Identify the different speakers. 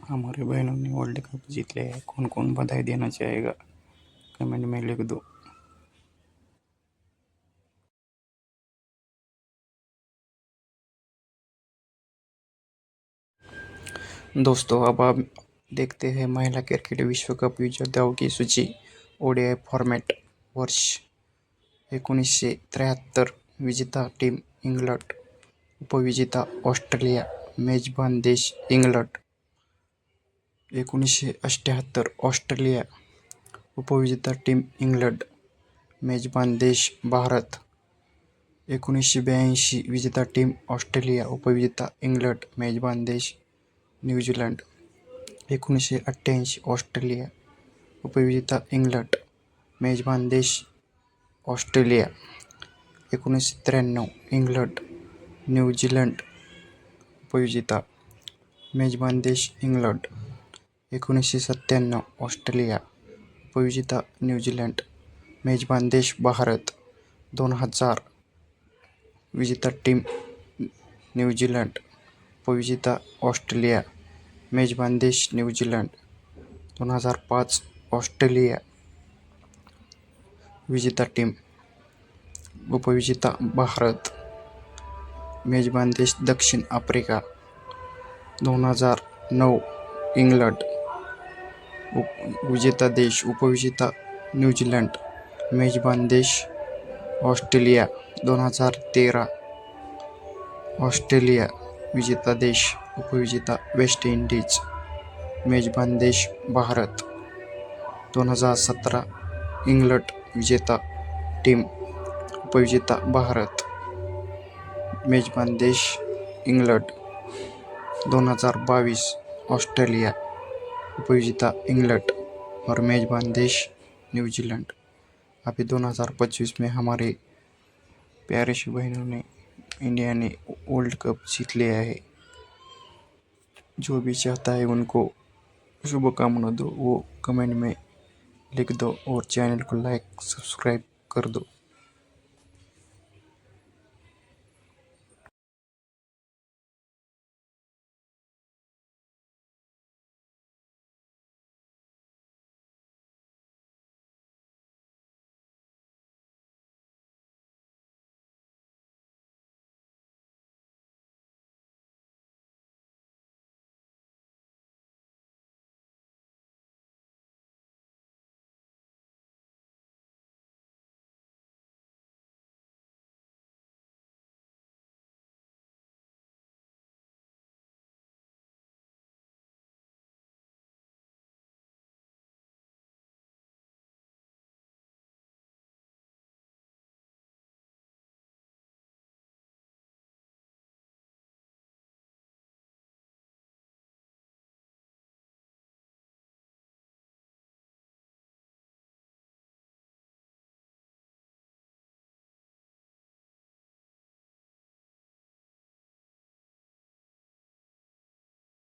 Speaker 1: हमारे बहनों ने वर्ल्ड कप जीत लिया है। कौन कौन बधाई देना चाहेगा कमेंट में लिख दो। दोस्तों अब आप देखते हैं महिला क्रिकेट विश्व कप विजेताओं की सूची। ओडीआई फॉर्मेट वर्ष 1973 विजेता टीम इंग्लंड, उपविजेता ऑस्ट्रेलिया, मेजबान देश इंग्लंड। 1978 ऑस्ट्रेलिया, उपविजेता टीम इंग्लंड, मेजबान देश भारत। 1982 विजेता टीम ऑस्ट्रेलिया, उपविजेता इंग्लंड, मेजबान देश न्यूझीलंड। 1988 ऑस्ट्रेलिया, उपविजेता इंग्लंड, मेजबान देश ऑस्ट्रेलिया। 1993 इंग्लंड, न्यूझीलंड, उपविजेता, मेजबान देश इंग्लंड। 1997 ऑस्ट्रेलिया, उपविजेता न्यूझीलंड, मेजबान देश भारत। 2000 विजेता टीम न्यूझीलंड, उपविजेता ऑस्ट्रेलिया, मेजबान देश न्यूझीलंड। 2005 ऑस्ट्रेलिया, विजेता टीम, उपविजेता भारत, मेजबान देश दक्षिण आफ्रिका। 2009 इंग्लंड, विजेता देश, उपविजेता न्यूझीलंड, मेजबान देश ऑस्ट्रेलिया। 2013 ऑस्ट्रेलिया, विजेता देश, उपविजेता वेस्ट इंडीज, मेजबान देश भारत। 2017 इंग्लंड, विजेता टीम, उपविजेता भारत, मेजबान देश इंग्लंड। 2022 ऑस्ट्रेलिया, उपविजेता इंग्लंड और मेजबान देश न्यूजीलैंड। अभी 2025 में हमारे प्यारे सी बहनों ने, इंडिया ने वर्ल्ड कप जीत लिया है। जो भी चाहता है उनको शुभकामना दो, वो कमेंट में लिख दो और चैनल को लाइक सब्सक्राइब कर दो।